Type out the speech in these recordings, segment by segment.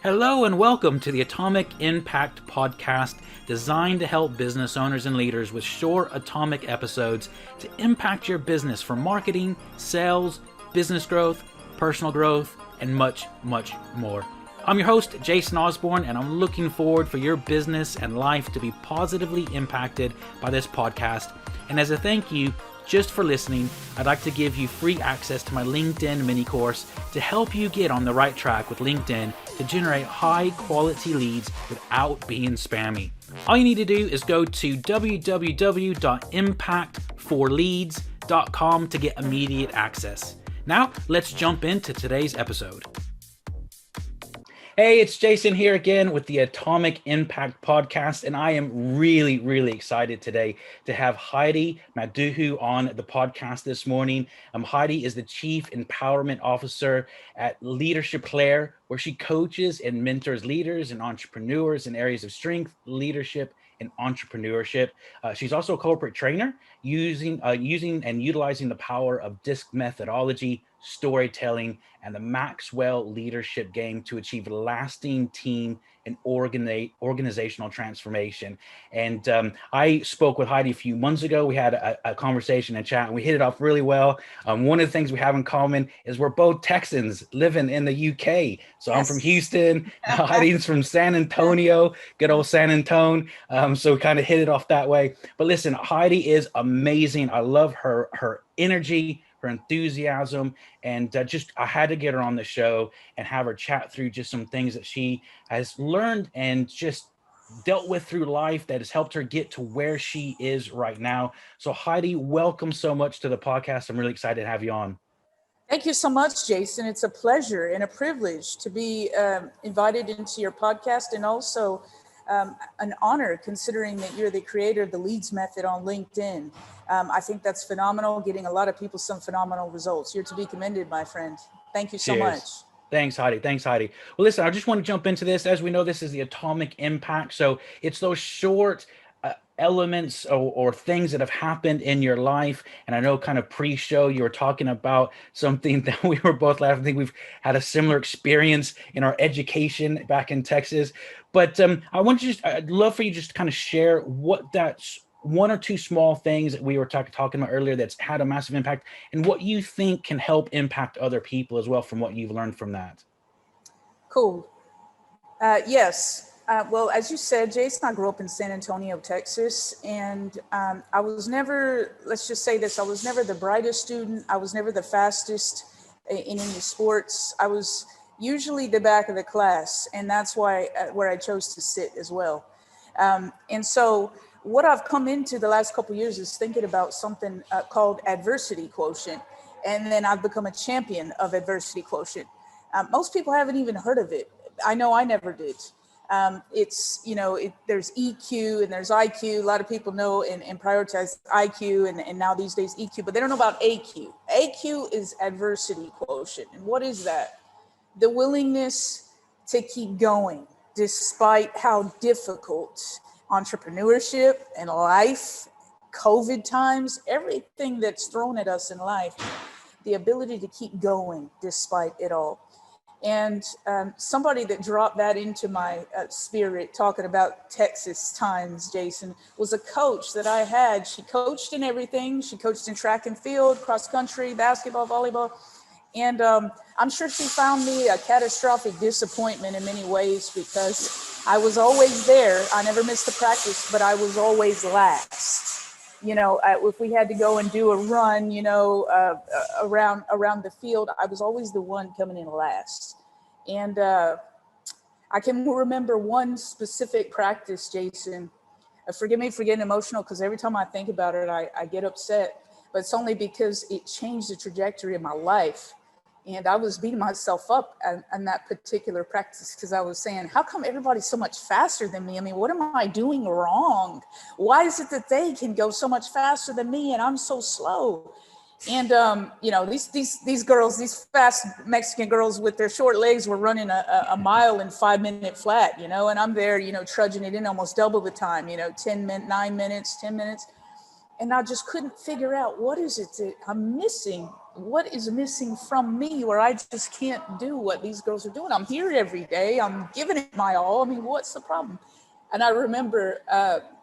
Hello and welcome to the Atomic Impact Podcast, designed to help business owners and leaders with short atomic episodes to impact your business for marketing, sales, business growth, personal growth, and much, much more. I'm your host, Jason Osborne, and I'm looking forward for your business and life to be positively impacted by this podcast. And as a thank you, just for listening, I'd like to give you free access to my LinkedIn mini course to help you get on the right track with LinkedIn to generate high quality leads without being spammy. All you need to do is go to www.impactforleads.com to get immediate access. Now, let's jump into today's episode. Hey, it's Jason here again with the Atomic Impact Podcast, and I am really excited today to have Heidi Maduhu on the podcast this morning. Heidi is the Chief Empowerment Officer at Leadershiplaire, where she coaches and mentors leaders and entrepreneurs in areas of strength, leadership, and entrepreneurship. She's also a corporate trainer using and utilizing the power of DISC methodology, storytelling, and the Maxwell Leadership Game to achieve lasting team and organizational transformation. And I spoke with Heidi a few months ago. We had a conversation and chat, and we hit it off really well. One of the things we have in common is we're both Texans living in the UK. So yes. I'm from Houston, Heidi's from San Antonio, good old San Antone. So we kind of hit it off that way. But listen, Heidi is amazing. I love her energy, her enthusiasm, and I had to get her on the show and have her chat through just some things that she has learned and just dealt with through life that has helped her get to where she is right now. So Heidi, welcome so much to the podcast. I'm really excited to have you on. Thank you so much, Jason. It's a pleasure and a privilege to be invited into your podcast, and also an honor considering that you're the creator of the Leads method on LinkedIn. I think that's phenomenal, getting a lot of people some phenomenal results. You're to be commended, my friend. Thank you so much. Thanks, Heidi. Well, listen, I just want to jump into this. As we know, this is the Atomic Impact. So it's those short elements or things that have happened in your life. And I know kind of pre-show you were talking about something that we were both laughing. I think we've had a similar experience in our education back in Texas. But I'd love for you just to kind of share what that's one or two small things that we were talking about earlier that's had a massive impact, and what you think can help impact other people as well from what you've learned from that. Cool. Yes. Well, as you said, Jason, I grew up in San Antonio, Texas, and I was never, let's just say this, I was never the brightest student. I was never the fastest in any sports. I was usually the back of the class, and that's why where I chose to sit as well. And so what I've come into the last couple of years is thinking about something called Adversity Quotient, and then I've become a champion of Adversity Quotient. Most people haven't even heard of it. I know I never did. It's, there's EQ and there's IQ. A lot of people know and prioritize IQ and now these days EQ, but they don't know about AQ. AQ is Adversity Quotient. And what is that? The willingness to keep going despite how difficult entrepreneurship and life, COVID times, everything that's thrown at us in life, the ability to keep going despite it all. And somebody that dropped that into my spirit, talking about Texas times, Jason, was a coach that I had. She coached in everything. She coached in track and field, cross country, basketball, volleyball. And I'm sure she found me a catastrophic disappointment in many ways, because I was always there. I never missed a practice, but I was always last. If we had to go and do a run, around the field, I was always the one coming in last. And I can remember one specific practice, Jason. Forgive me for getting emotional, because every time I think about it, I get upset. But it's only because it changed the trajectory of my life. And I was beating myself up on that particular practice, because I was saying, how come everybody's so much faster than me? I mean, what am I doing wrong? Why is it that they can go so much faster than me and I'm so slow? And, these girls, these fast Mexican girls with their short legs were running a mile in 5-minute flat, and I'm there, trudging it in almost double the time, 9 minutes, 10 minutes. And I just couldn't figure out, what is it that I'm missing what is missing from me where I just can't do what these girls are doing? I'm here every day. I'm giving it my all. I mean, what's the problem? And I remember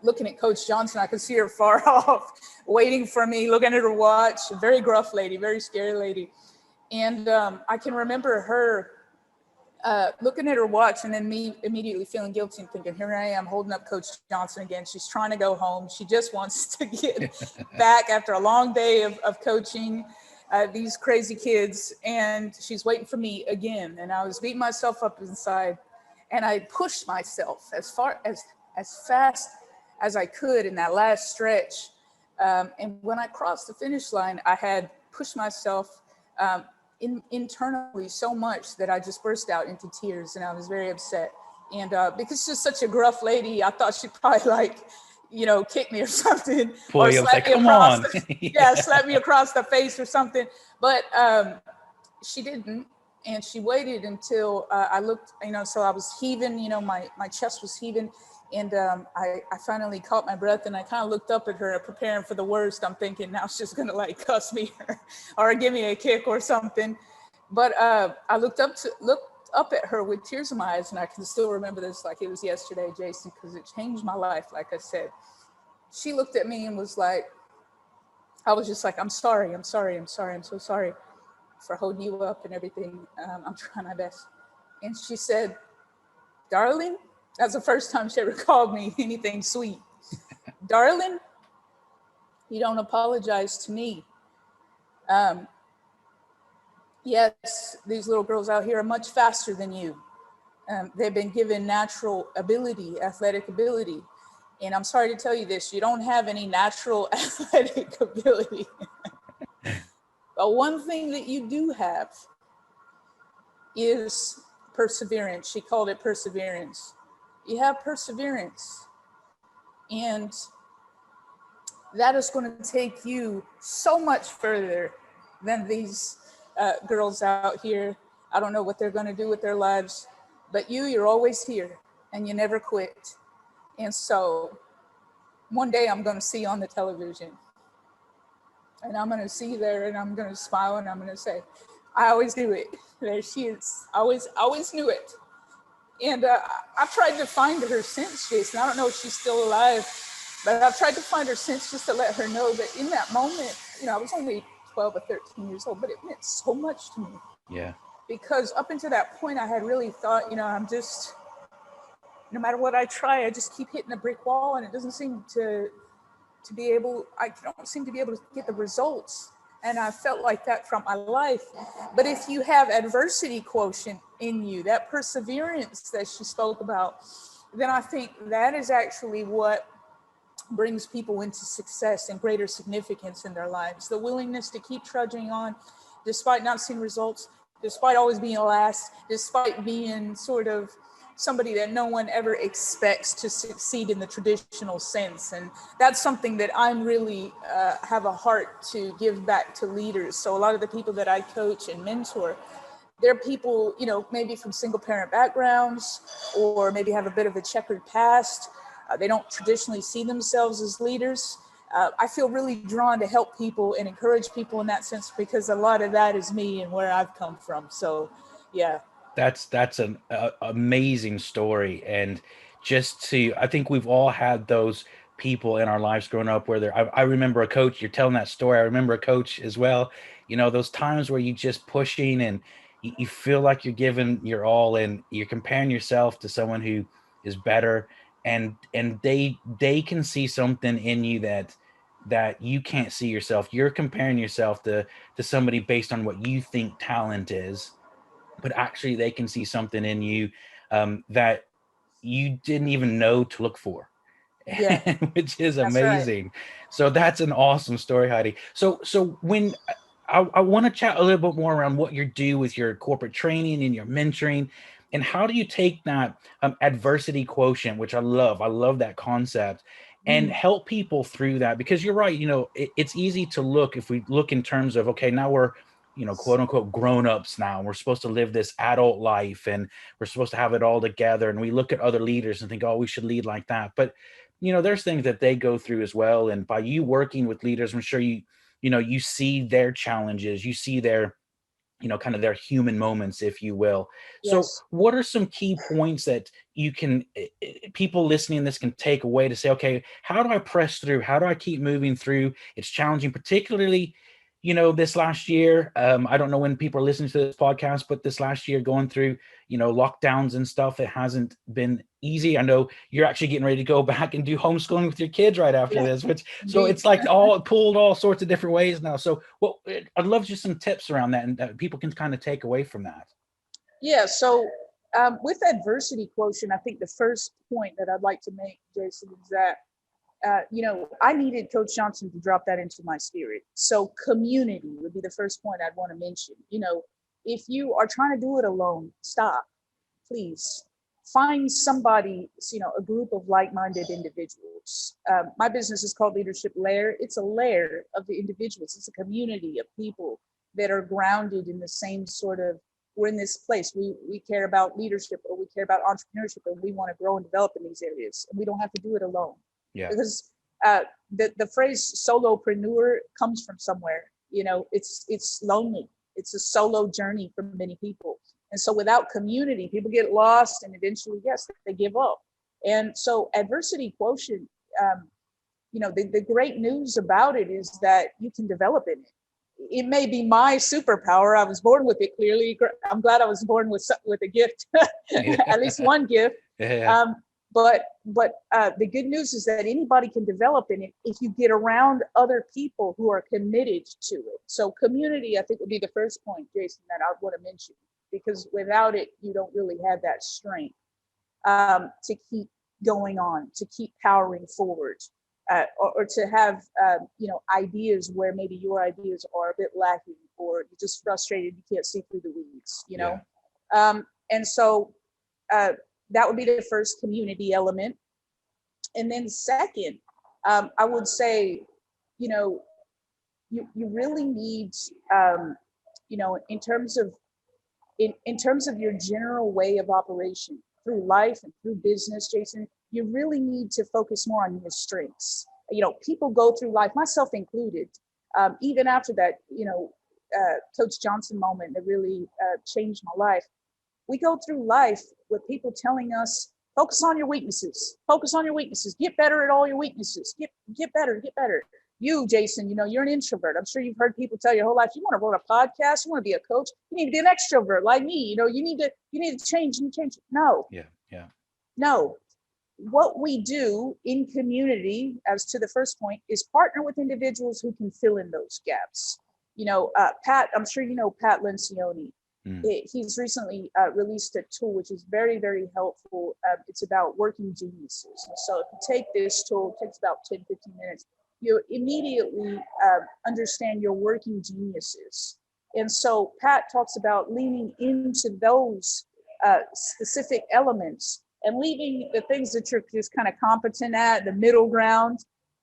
looking at Coach Johnson. I could see her far off, waiting for me, looking at her watch. A very gruff lady, very scary lady. And I can remember her looking at her watch and then me immediately feeling guilty and thinking, here I am holding up Coach Johnson again. She's trying to go home. She just wants to get back after a long day of coaching these crazy kids. And she's waiting for me again. And I was beating myself up inside. And I pushed myself as fast as I could in that last stretch. And when I crossed the finish line, I had pushed myself internally so much that I just burst out into tears, and I was very upset. And because she's such a gruff lady, I thought she'd probably kick me or something, or slap me across slap me across the face or something. But she didn't. And she waited until I looked, so I was heaving, my chest was heaving. And I finally caught my breath, and I kind of looked up at her, preparing for the worst. I'm thinking now she's going to cuss me or give me a kick or something. But I looked up at her with tears in my eyes, and I can still remember this like it was yesterday, Jason, because it changed my life. Like I said, she looked at me and was like, I was just like, I'm so sorry for holding you up and everything. I'm trying my best. And she said, darling, that's the first time she ever called me anything sweet. Darling, you don't apologize to me. Yes, these little girls out here are much faster than you. They've been given natural ability, athletic ability. And I'm sorry to tell you this, you don't have any natural athletic ability. But one thing that you do have is perseverance. She called it perseverance. You have perseverance. And that is going to take you so much further than these girls out here. I don't know what they're going to do with their lives, but you're always here and you never quit. And so one day I'm going to see you on the television. And I'm going to see you there, and I'm going to smile, and I'm going to say, I always knew it. There she is. I always knew it. And I've tried to find her since, Jason. I don't know if she's still alive, but I've tried to find her since just to let her know that in that moment, I was only 12 or 13 years old, but it meant so much to me. Yeah. Because up until that point, I had really thought, I'm just, no matter what I try, I just keep hitting a brick wall, and it doesn't seem I don't seem to be able to get the results. And I felt like that from my life. But if you have adversity quotient in you, that perseverance that she spoke about, then I think that is actually what brings people into success and greater significance in their lives. The willingness to keep trudging on despite not seeing results, despite always being last, despite being sort of somebody that no one ever expects to succeed in the traditional sense. And that's something that I'm really have a heart to give back to leaders. So a lot of the people that I coach and mentor, they're people, maybe from single parent backgrounds, or maybe have a bit of a checkered past. They don't traditionally see themselves as leaders. I feel really drawn to help people and encourage people in that sense, because a lot of that is me and where I've come from. So, yeah. That's an amazing story. And I think we've all had those people in our lives growing up where I remember a coach, you're telling that story. I remember a coach as well, those times where you just pushing and you feel like you're giving your all, and you're comparing yourself to someone who is better, and they can see something in you that you can't see yourself. You're comparing yourself to somebody based on what you think talent is, but actually they can see something in you that you didn't even know to look for. Yeah. Which is That's amazing. right. So that's an awesome story, Heidi. So when I want to chat a little bit more around what you do with your corporate training and your mentoring, and how do you take that adversity quotient, which I love that concept, and help people through that? Because you're right, it's easy to look, if we look in terms of, okay, now we're quote unquote grown-ups now, we're supposed to live this adult life, and we're supposed to have it all together, and we look at other leaders and think, oh, we should lead like that. But there's things that they go through as well. And by you working with leaders, I'm sure you see their challenges, you see their, kind of their human moments, if you will. So Yes. what are some key points that you can, people listening to this can take away to say, okay, how do I press through? How do I keep moving through? It's challenging, particularly, this last year. I don't know when people are listening to this podcast, but this last year going through, lockdowns and stuff, it hasn't been easy. I know you're actually getting ready to go back and do homeschooling with your kids right after Yeah, this, which, so indeed. it's like all pulled all sorts of different ways now. So well, I'd love just some tips around that and that people can kind of take away from that. Yeah. So with adversity quotient, I think the first point that I'd like to make, Jason, is that I needed Coach Johnson to drop that into my spirit. So community would be the first point I'd want to mention. If you are trying to do it alone, stop, please. Find somebody, a group of like-minded individuals. My business is called Leadershiplaire. It's a layer of the individuals. It's a community of people that are grounded in the same sort of, we're in this place. We care about leadership, or we care about entrepreneurship, and we want to grow and develop in these areas. And we don't have to do it alone. Yeah. Because the phrase solopreneur comes from somewhere. It's lonely. It's a solo journey for many people. And so without community, people get lost, and eventually, yes, they give up. And so adversity quotient, the great news about it is that you can develop in it. It may be my superpower. I was born with it, clearly. I'm glad I was born with a gift, at least one gift. Yeah. But the good news is that anybody can develop in it if you get around other people who are committed to it. So community, I think, would be the first point, Jason, that I want to mention, because without it, you don't really have that strength to keep going on, to keep powering forward, or to have ideas where maybe your ideas are a bit lacking, or you're just frustrated, you can't see through the weeds. And so that would be the first community element. And then second, I would say, you really need, in terms of your general way of operation through life and through business, Jason, you really need to focus more on your strengths. People go through life, myself included, even after that, Coach Johnson moment that really changed my life. We go through life with people telling us, focus on your weaknesses, get better at all your weaknesses, get better. You, Jason, you're an introvert. I'm sure you've heard people tell your whole life, you want to run a podcast, you want to be a coach, you need to be an extrovert like me. You need to change. No. Yeah. No. What we do in community, as to the first point, is partner with individuals who can fill in those gaps. Pat, I'm sure you know Pat Lencioni. He's recently released a tool which is very, very helpful. It's about working geniuses. And so if you take this tool, it takes about 10, 15 minutes, you immediately understand your working geniuses. And so Pat talks about leaning into those specific elements and leaving the things that you're just kind of competent at, the middle ground,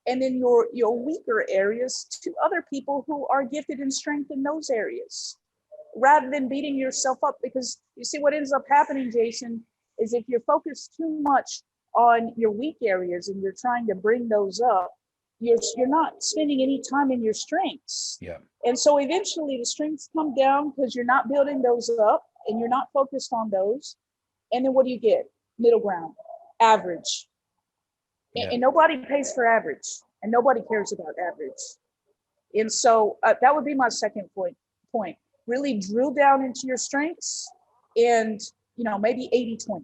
and then your weaker areas to other people who are gifted and strength in those areas, rather than beating yourself up. Because you see what ends up happening, Jason, is if you're focused too much on your weak areas and you're trying to bring those up, you're not spending any time in your strengths. Yeah. And so eventually the strengths come down because you're not building those up and you're not focused on those. And then what do you get? Middle ground, average. Yeah. And nobody pays for average, and nobody cares about average. And so that would be my second point. Really drill down into your strengths, and maybe 80-20.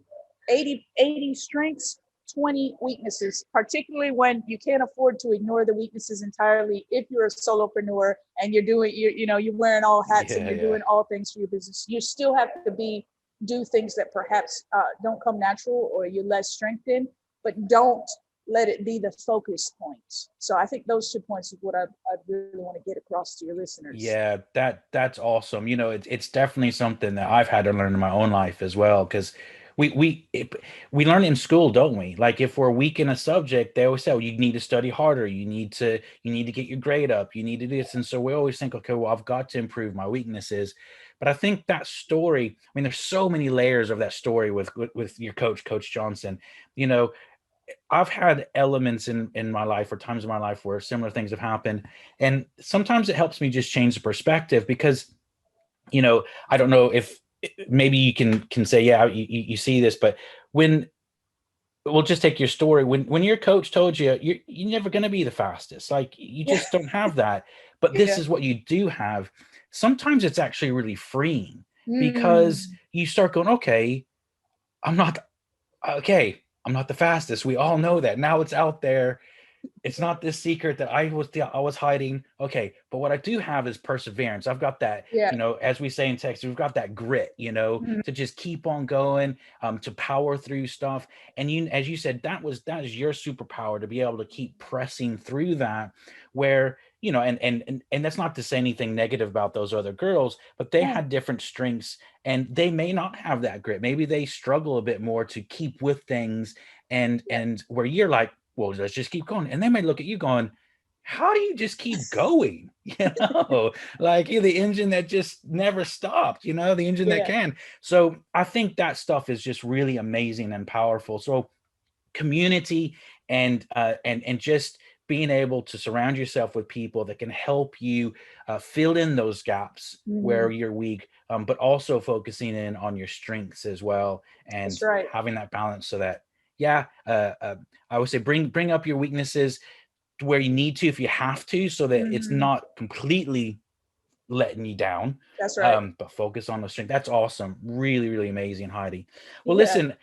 80 strengths, 20 weaknesses, particularly when you can't afford to ignore the weaknesses entirely. If you're a solopreneur and you're wearing all hats and you're doing all things for your business, you still have to do things that perhaps don't come natural or you're less strength in, but don't let it be the focus point. So I think those 2 points is what I really want to get across to your listeners. Yeah, that's awesome. It's definitely something that I've had to learn in my own life as well, because we learn in school, don't we? Like if we're weak in a subject, they always say, oh, you need to study harder. You need to get your grade up. You need to do this. And so we always think, okay, well, I've got to improve my weaknesses. But I think that story, I mean, there's so many layers of that story with your Coach Johnson. I've had elements in my life or times in my life where similar things have happened. And sometimes it helps me just change the perspective because, I don't know if maybe you can say, yeah, you see this, but when we'll just take your story. When your coach told you you're never going to be the fastest, like you Yeah. just don't have that, but this Yeah. is what you do have. Sometimes it's actually really freeing because Mm. you start going, I'm not, I'm not the fastest. We all know that now. It's out there. It's not this secret that I was hiding. Okay, but what I do have is perseverance. I've got that, Yeah. as we say in Texas, we've got that grit, Mhm. to just keep on going, to power through stuff. And as you said, that is your superpower, to be able to keep pressing through that. Where and that's not to say anything negative about those other girls, but they Yeah. had different strengths, and they may not have that grit. Maybe they struggle a bit more to keep with things, Yeah. and where you're like, well, let's just keep going. And they may look at you going, how do you just keep going? Like you're the engine that just never stopped, the engine that Yeah. can. So I think that stuff is just really amazing and powerful. So community and just being able to surround yourself with people that can help you fill in those gaps where Mhm. you're weak, but also focusing in on your strengths as well, That's and right. having that balance so that, yeah, I would say bring up your weaknesses to where you need to, if you have to, so that it's Mhm. not completely letting you down, That's right. but focus on the strength. That's awesome. Really, really amazing, Heidi. Well, Yeah. listen,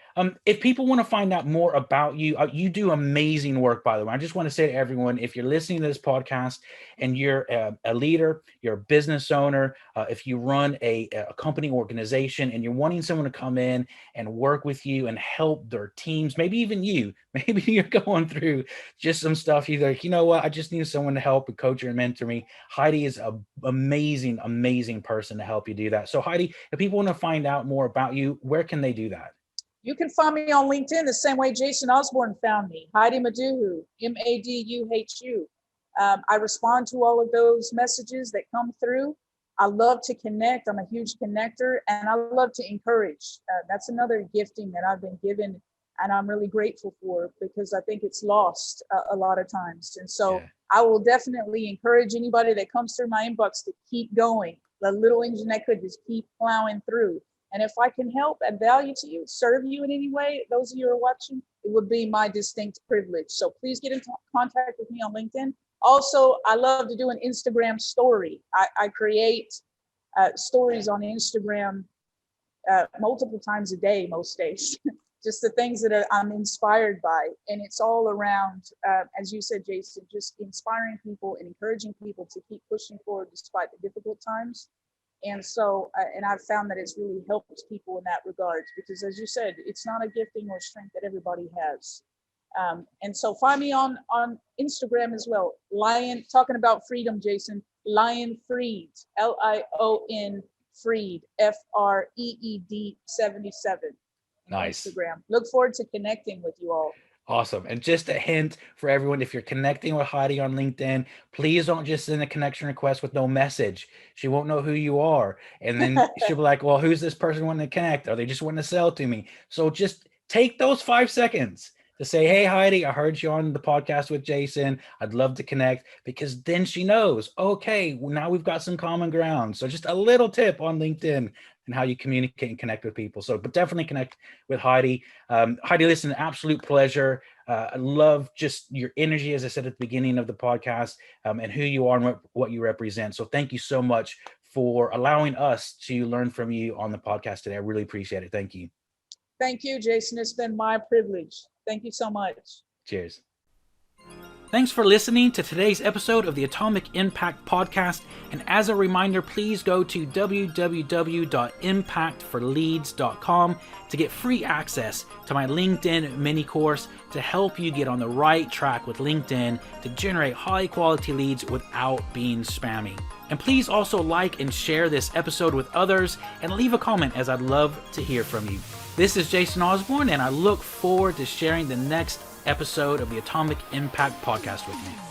if people want to find out more about you, you do amazing work, by the way. I just want to say to everyone, if you're listening to this podcast and you're a leader, you're a business owner, if you run a company organization and you're wanting someone to come in and work with you and help their teams, maybe even you, maybe you're going through just some stuff, you're like, you know what, I just need someone to help and coach and mentor me. Heidi is a amazing person to help you do that. So Heidi, if people want to find out more about you, where can they do that? You can find me on LinkedIn the same way Jason Osborne found me, Heidi Maduhu, Maduhu. I respond to all of those messages that come through. I love to connect. I'm a huge connector, and I love to encourage. That's another gifting that I've been given, and I'm really grateful for, because I think it's lost a lot of times. And so Yeah. I will definitely encourage anybody that comes through my inbox to keep going. The little engine that could just keep plowing through. And if I can help, add value to you, serve you in any way, those of you who are watching, it would be my distinct privilege. So please get in contact with me on LinkedIn. Also, I love to do an Instagram story. I create stories on Instagram multiple times a day, most days. Just the things that I'm inspired by. And it's all around, as you said, Jason, just inspiring people and encouraging people to keep pushing forward despite the difficult times. And so, and I've found that it's really helped people in that regard, because as you said, it's not a gifting or strength that everybody has. And so find me on Instagram as well. Lion, talking about freedom, Jason, Lion Freed, Lion Freed, Freed 77 on Nice. Instagram. Look forward to connecting with you all. Awesome. And just a hint for everyone, if you're connecting with Heidi on LinkedIn, please don't just send a connection request with no message. She won't know who you are. And then she'll be like, well, who's this person wanting to connect? Are they just wanting to sell to me? So just take those 5 seconds to say, hey, Heidi, I heard you on the podcast with Jason. I'd love to connect, because then she knows, okay, well, now we've got some common ground. So just a little tip on LinkedIn and how you communicate and connect with people. So, but definitely connect with Heidi. Heidi, listen, absolute pleasure. I love just your energy, as I said at the beginning of the podcast, and who you are and what you represent. So thank you so much for allowing us to learn from you on the podcast today. I really appreciate it. Thank you. Thank you, Jason. It's been my privilege. Thank you so much. Cheers. Thanks for listening to today's episode of the Atomic Impact Podcast. And as a reminder, please go to www.impactforleads.com to get free access to my LinkedIn mini course to help you get on the right track with LinkedIn to generate high quality leads without being spammy. And please also like and share this episode with others and leave a comment, as I'd love to hear from you. This is Jason Osborne, and I look forward to sharing the next episode of the Atomic Impact Podcast with you.